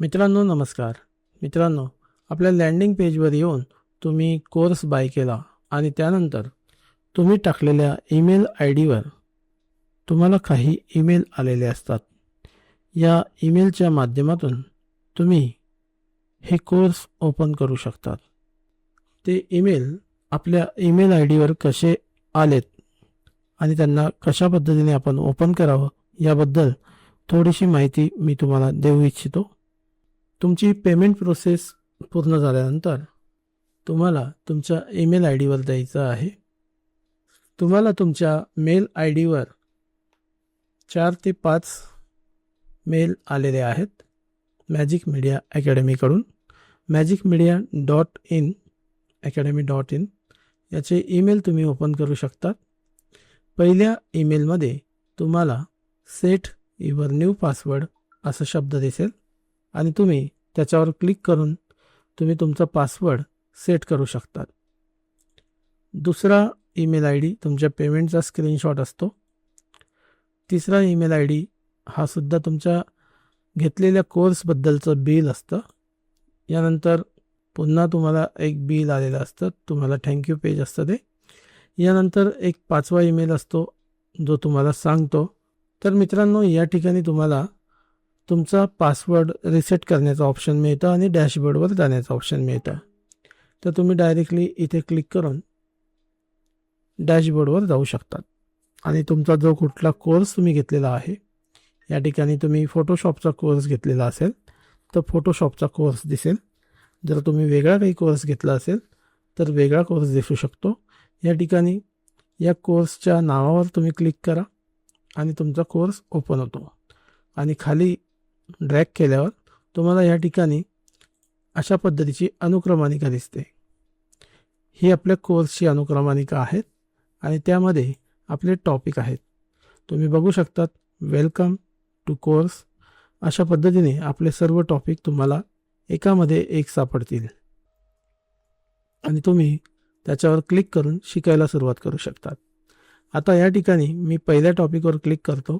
मित्रांनो नमस्कार. मित्रांनो, आपल्या लँडिंग पेजवर येऊन तुम्ही कोर्स बाय केला आणि त्यानंतर तुम्ही टाकलेल्या ईमेल आय डीवर तुम्हाला काही ईमेल आलेले असतात. या ईमेलच्या माध्यमातून तुम्ही हे कोर्स ओपन करू शकतात. ते ईमेल आपल्या ईमेल आय डीवर कसे आलेत आणि त्यांना कशा पद्धतीने आपण ओपन करावं याबद्दल थोडीशी माहिती मी तुम्हाला देऊ इच्छितो. तुमची पेमेंट प्रोसेस पूर्ण झाल्यानंतर तुम्हाला तुमच्या ईमेल आय डीवर द्यायचं आहे. तुम्हाला तुमच्या मेल आय डीवर 4 ते 5 मेल आलेले आहेत मॅजिक मीडिया अकॅडमीकडून. magicmedia.in academy.in याचे ईमेल तुम्ही ओपन करू शकतात. पहिल्या ईमेलमध्ये तुम्हाला सेट युअर न्यू पासवर्ड असा शब्द दिसेल आणि तुम्ही त्याच्यावर क्लिक करून तुम्ही तुमचा पासवर्ड सेट करू शकतात. दुसरा ईमेल आय डी तुमच्या पेमेंटचा स्क्रीनशॉट असतो. तिसरा ईमेल आय डी हा सुद्धा तुमच्या घेतलेल्या कोर्सबद्दलचं बिल असतं. यानंतर पुन्हा तुम्हाला एक बिल आलेलं असतं, तुम्हाला थँक्यू पेज असतं ते. यानंतर एक 5वा ईमेल असतो जो तुम्हाला सांगतो. तर मित्रांनो, या ठिकाणी तुम्हाला तुमचा पासवर्ड रिसेट करण्याचं ऑप्शन मिळतं आणि डॅशबोर्डवर जाण्याचं ऑप्शन मिळतं. तर तुम्ही डायरेक्टली इथे क्लिक करून डॅशबोर्डवर जाऊ शकतात आणि तुमचा जो कुठला कोर्स तुम्ही घेतलेला आहे, या ठिकाणी तुम्ही फोटोशॉपचा कोर्स घेतलेला असेल तर फोटोशॉपचा कोर्स दिसेल. जर तुम्ही वेगळा काही कोर्स घेतला असेल तर वेगळा कोर्स दिसू शकतो. या ठिकाणी या कोर्सच्या नावावर तुम्ही क्लिक करा आणि तुमचा कोर्स ओपन होतो आणि खाली ड्रॅग केल्यावर तुम्हाला या ठिकाणी अशा पद्धतीची अनुक्रमानिका दिसते. ही आपल्या कोर्सची अनुक्रमानिका आहेत आणि त्यामध्ये आपले टॉपिक आहेत. तुम्ही बघू शकतात वेलकम टू कोर्स. अशा पद्धतीने आपले सर्व टॉपिक तुम्हाला एकामध्ये एक सापडतील आणि तुम्ही त्याच्यावर क्लिक करून शिकायला सुरुवात करू शकतात. आता या ठिकाणी मी पहिल्या टॉपिकवर क्लिक करतो.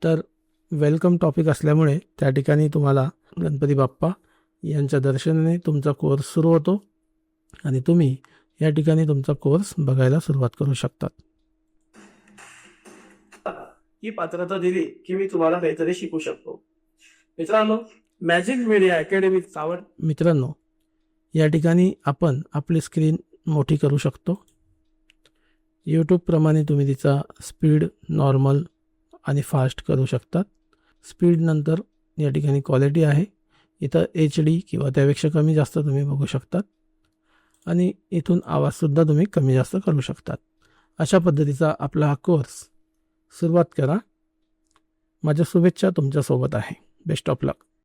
तर वेलकम टॉपिक असल्यामुळे त्या ठिकाणी तुम्हाला गणपती बाप्पा यांच्या दर्शनाने तुमचा कोर्स सुरू होतो आणि तुम्ही या ठिकाणी तुमचा कोर्स बघायला सुरुवात करू शकतात. ही पात्रता दिली की मी तुम्हाला काहीतरी शिकू शकतो. मित्रांनो, मॅजिक मीडिया अकॅडमी आवड. मित्रांनो, या ठिकाणी आपण आपली स्क्रीन मोठी करू शकतो. यूट्यूबप्रमाणे तुम्ही तिचा स्पीड नॉर्मल आणि फास्ट करू शकतात. स्पीड नंतर या ठिकाणी क्वालिटी आहे. इथं HD किंवा त्यापेक्षा कमी जास्त तुम्ही बघू शकतात आणि इथून आवाजसुद्धा तुम्ही कमी जास्त करू शकतात. अशा पद्धतीचा आपला हा कोर्स सुरुवात करा. माझ्या शुभेच्छा तुमच्यासोबत आहे. Best of luck.